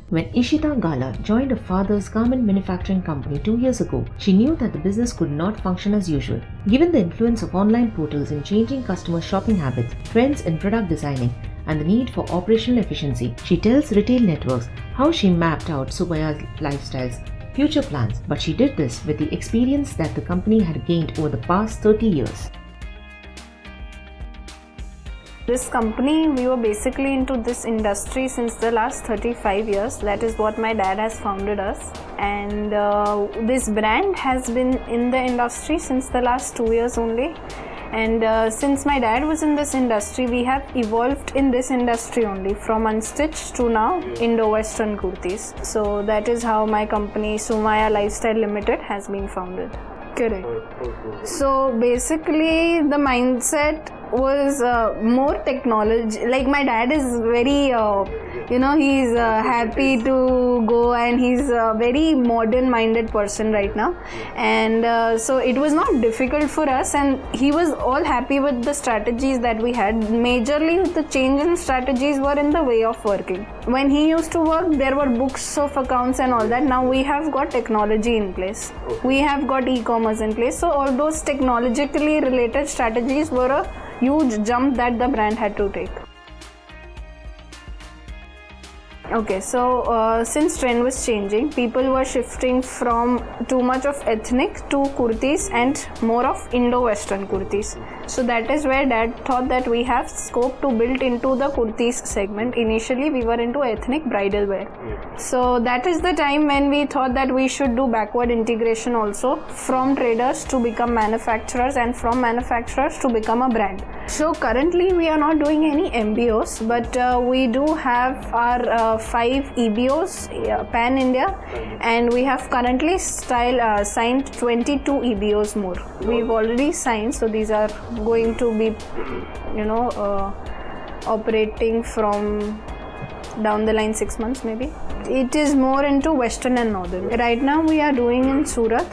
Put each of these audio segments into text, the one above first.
When Ishita Gala joined her father's garment manufacturing company 2 years ago, she knew that the business could not function as usual. Given the influence of online portals in changing customer shopping habits, trends in product designing, and the need for operational efficiency, she tells retail networks how she mapped out Suumaya Lifestyle's future plans, but she did this with the experience that the company had gained over the past 30 years. This company, we were basically into this industry since the last 35 years. That is what my dad has founded us. And this brand has been in the industry since the last 2 years only. And since my dad was in this industry, we have evolved in this industry only, from unstitched to now Indo-western kurtis. So that is how my company Suumaya Lifestyle Limited has been founded. Correct. So basically the mindset was more technology. Like my dad is very he's happy to go, and he's a very modern minded person right now, and so it was not difficult for us, and he was all happy with the strategies that we had. Majorly the change in strategies were in the way of working. When he used to work, there were books of accounts and all that. Now we have got technology in place, we have got e-commerce in place, so all those technologically related strategies were a huge jump that the brand had to take. Okay, so since trend was changing, people were shifting from too much of ethnic to kurtis and more of Indo-western kurtis. So that is where Dad thought that we have scope to build into the kurtis segment. Initially we were into ethnic bridal wear. So that is the time when we thought that we should do backward integration also, from traders to become manufacturers, and from manufacturers to become a brand. So currently we are not doing any MBOs, but we do have our 5 EBOs pan India, and we have currently signed 22 EBOs more. We've already signed, so these are going to be operating from down the line 6 months maybe. It is more into western and northern. Right now we are doing in Surat,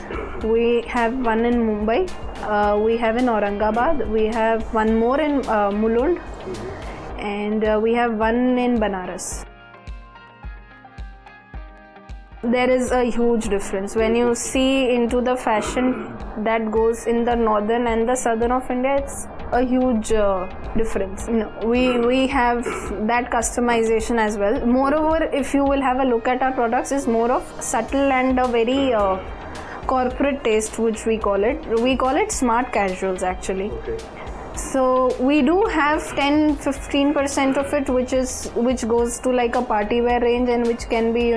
we have one in Mumbai, we have in Aurangabad, we have one more in Mulund, and we have one in Banaras. There is a huge difference when you see into the fashion that goes in the northern and the southern of India. It's a huge difference. We have that customization as well. Moreover, if you will have a look at our products, is more of subtle and a very corporate taste, which we call it. We call it smart casuals actually. Okay. So we do have 10-15% of it which goes to like a party wear range, and which can be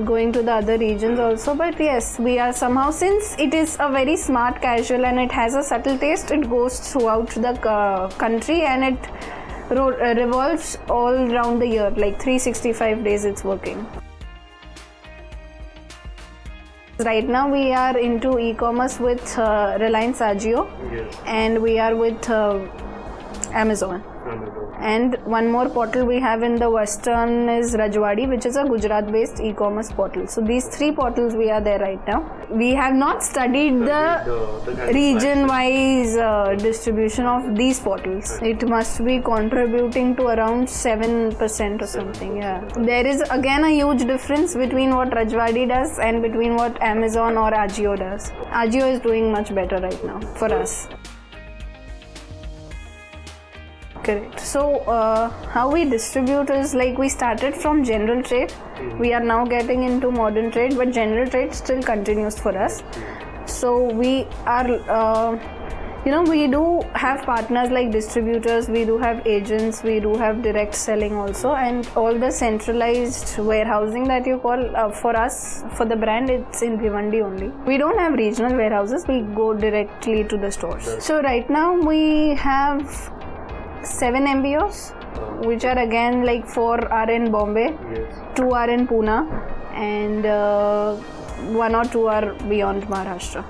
going to the other regions also. But yes, we are somehow, since it is a very smart casual and it has a subtle taste, it goes throughout the country, and it revolves all around the year, like 365 days it's working. Right now we are into e-commerce with Reliance Ajio, yes, and we are with Amazon. And one more portal we have in the western is Rajwadi, which is a Gujarat based e-commerce portal. So these 3 portals we are there right now. We have not studied the region wise distribution of these portals. It must be contributing to around 7% or something. Yeah, there is again a huge difference between what Rajwadi does and between what Amazon or Ajio does. Ajio is doing much better right now for us. Correct. So how we distribute is like we started from general trade. We are now getting into modern trade, but general trade still continues for us. So we are we do have partners like distributors, we do have agents, we do have direct selling also, and all the centralized warehousing that you call for us, for the brand, it's in Bhiwandi only. We don't have regional warehouses, we go directly to the stores. So right now we have 7 MBOs, which are again like 4 are in Bombay, yes, 2 are in Pune, and 1 or 2 are beyond Maharashtra.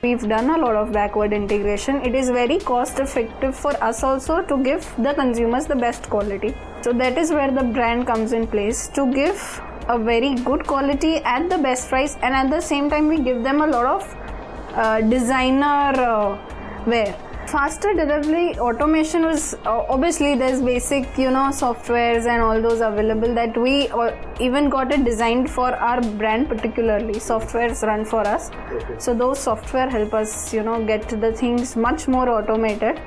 We've done a lot of backward integration. It is very cost effective for us also to give the consumers the best quality. So that is where the brand comes in place, to give a very good quality at the best price, and at the same time we give them a lot of designer wear. Faster delivery automation was obviously there's basic softwares and all those available that we even got it designed for our brand, particularly softwares run for us. So those software help us get the things much more automated.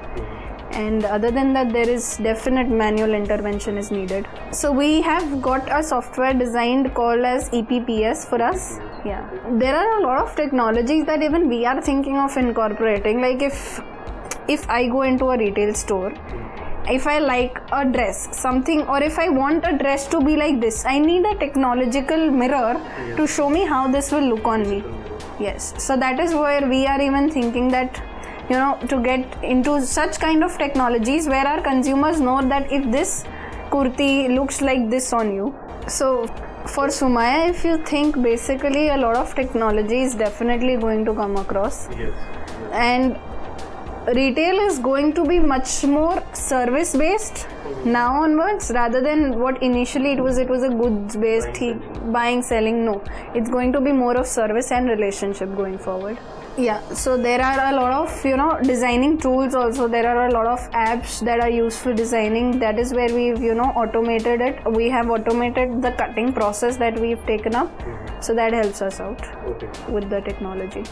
And other than that, there is definite manual intervention is needed. So we have got a software designed called as EPPS for us. Yeah, there are a lot of technologies that even we are thinking of incorporating. Like if I go into a retail store, if I like a dress, something, or if I want a dress to be like this, I need a technological mirror to show me how this will look on me. Yes, so that is where we are even thinking that to get into such kind of technologies where our consumers know that if this kurti looks like this on you. So for Suumaya, if you think, basically a lot of technology is definitely going to come across. Yes. And retail is going to be much more service based now onwards, rather than what initially it was a goods based buying, selling. No, it's going to be more of service and relationship going forward. Yeah, so there are a lot of designing tools also. There are a lot of apps that are used for designing. That is where we've automated it. We have automated the cutting process that we've taken up. So that helps us out with the technology.